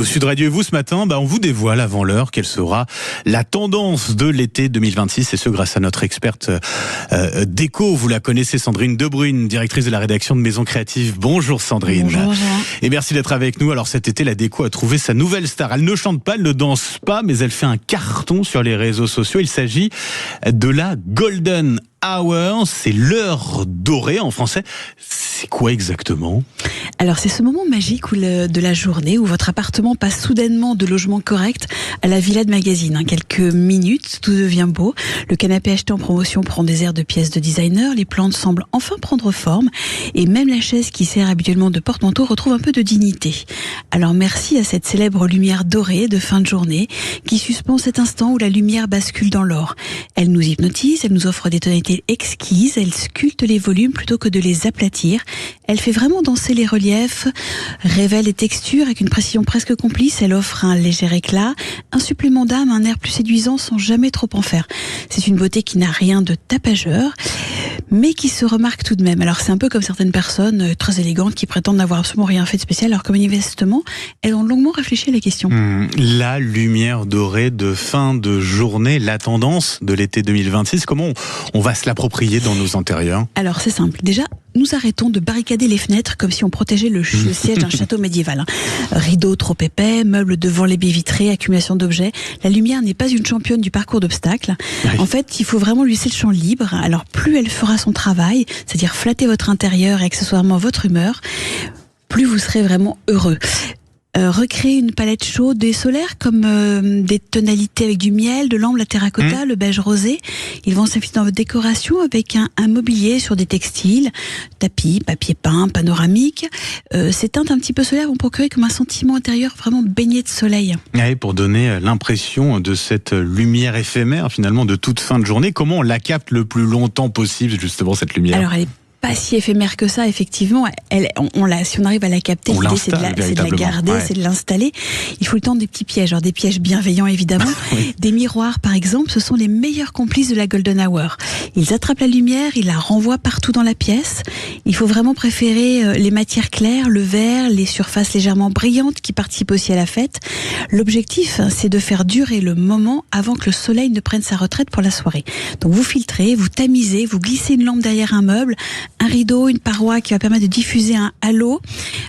Au Sud Radio et vous, ce matin, on vous dévoile avant l'heure quelle sera la tendance de l'été 2026, et ce grâce à notre experte déco. Vous la connaissez, Sandrine Debruyne, directrice de la rédaction de Maison Créative. Bonjour Sandrine. Bonjour Jean. Et merci d'être avec nous. Alors cet été, la déco a trouvé sa nouvelle star. Elle ne chante pas, elle ne danse pas, mais elle fait un carton sur les réseaux sociaux. Il s'agit de la Golden Hour, c'est l'heure dorée en français. C'est quoi exactement ? Alors c'est ce moment magique de la journée où votre appartement passe soudainement de logement correct à la villa de magazine. Quelques minutes, tout devient beau. Le canapé acheté en promotion prend des airs de pièces de designer. Les plantes semblent enfin prendre forme. Et même la chaise qui sert habituellement de porte-manteau retrouve un peu de dignité. Alors merci à cette célèbre lumière dorée de fin de journée qui suspend cet instant où la lumière bascule dans l'or. Elle nous hypnotise, elle nous offre des tonalités exquises, elle sculpte les volumes plutôt que de les aplatir. Elle fait vraiment danser les reliefs, révèle les textures avec une précision presque complice. Elle offre un léger éclat, un supplément d'âme, un air plus séduisant sans jamais trop en faire. C'est une beauté qui n'a rien de tapageur, mais qui se remarque tout de même. Alors c'est un peu comme certaines personnes très élégantes qui prétendent n'avoir absolument rien fait de spécial, alors que manifestement, elles ont longuement réfléchi à la question. La lumière dorée de fin de journée, la tendance de l'été 2026, comment on va se l'approprier dans nos intérieurs ? Alors c'est simple, déjà, nous arrêtons de barricader les fenêtres comme si on protégeait le siège d'un château médiéval. Rideaux trop épais, meubles devant les baies vitrées, accumulation d'objets. La lumière n'est pas une championne du parcours d'obstacles. Oui. En fait, il faut vraiment lui laisser le champ libre. Alors plus elle fera son travail, c'est-à-dire flatter votre intérieur et accessoirement votre humeur, plus vous serez vraiment heureux. Recréer une palette chaude et solaire comme des tonalités avec du miel, de l'ambre, la terracotta, le beige rosé. Ils vont s'inviter dans votre décoration avec un mobilier sur des textiles, tapis, papier peint, panoramique. Ces teintes un petit peu solaires vont procurer comme un sentiment intérieur vraiment baigné de soleil. Ouais, pour donner l'impression de cette lumière éphémère finalement de toute fin de journée, comment on la capte le plus longtemps possible justement cette lumière ? Alors elle est pas si éphémère que ça, effectivement. Si on arrive à la capter, l'idée c'est de la garder, c'est de l'installer. Il faut le temps des petits pièges, alors des pièges bienveillants évidemment. Oui. Des miroirs par exemple, ce sont les meilleurs complices de la Golden Hour. Ils attrapent la lumière, ils la renvoient partout dans la pièce. Il faut vraiment préférer les matières claires, le vert, les surfaces légèrement brillantes qui participent aussi à la fête. L'objectif, c'est de faire durer le moment avant que le soleil ne prenne sa retraite pour la soirée. Donc vous filtrez, vous tamisez, vous glissez une lampe derrière un meuble, un rideau, une paroi qui va permettre de diffuser un halo,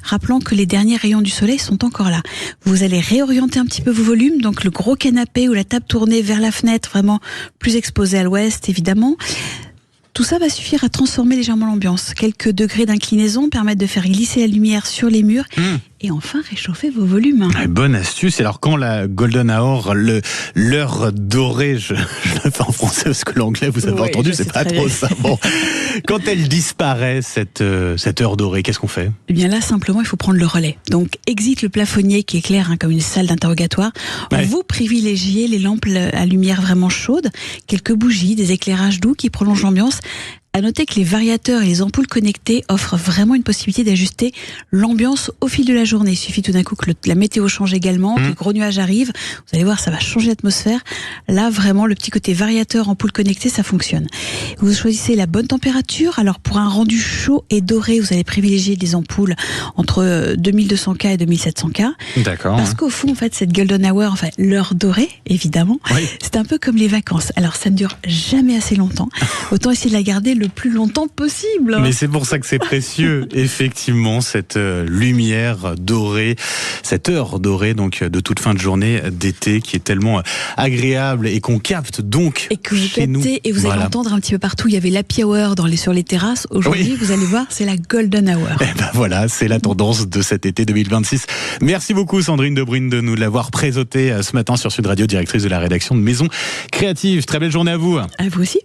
rappelant que les derniers rayons du soleil sont encore là. Vous allez réorienter un petit peu vos volumes, donc le gros canapé ou la table tournée vers la fenêtre, vraiment plus exposée à l'ouest évidemment. Tout ça va suffire à transformer légèrement l'ambiance. Quelques degrés d'inclinaison permettent de faire glisser la lumière sur les murs et enfin réchauffer vos volumes. Bonne astuce. Alors quand la Golden Hour, l'heure dorée, je le fais en français parce que l'anglais, vous avez entendu, c'est pas trop ça. Bon. Quand elle disparaît, cette heure dorée, qu'est-ce qu'on fait ? Eh bien là, simplement, il faut prendre le relais. Donc, exit le plafonnier qui est clair comme une salle d'interrogatoire. Ouais. Vous privilégiez les lampes à lumière vraiment chaude, quelques bougies, des éclairages doux qui prolongent l'ambiance. À noter que les variateurs et les ampoules connectées offrent vraiment une possibilité d'ajuster l'ambiance au fil de la journée. Il suffit tout d'un coup que la météo change également, que le gros nuage arrive. Vous allez voir, ça va changer l'atmosphère. Là, vraiment, le petit côté variateur, ampoule connectée, ça fonctionne. Vous choisissez la bonne température. Alors, pour un rendu chaud et doré, vous allez privilégier des ampoules entre 2200K et 2700K. D'accord. Parce qu'au fond, en fait, cette Golden Hour, l'heure dorée, évidemment, c'est un peu comme les vacances. Alors, ça ne dure jamais assez longtemps. Autant essayer de la garder le plus longtemps possible. Mais c'est pour ça que c'est précieux, effectivement, cette lumière dorée, cette heure dorée, donc de toute fin de journée d'été, qui est tellement agréable et qu'on capte donc et que vous captez et vous allez entendre un petit peu partout. Il y avait l'happy hour sur les terrasses. Aujourd'hui, vous allez voir, c'est la Golden Hour. Voilà, c'est la tendance de cet été 2026. Merci beaucoup Sandrine Debruyne de nous l'avoir présenté ce matin sur Sud Radio, directrice de la rédaction de Maison Créative. Très belle journée à vous. À vous aussi.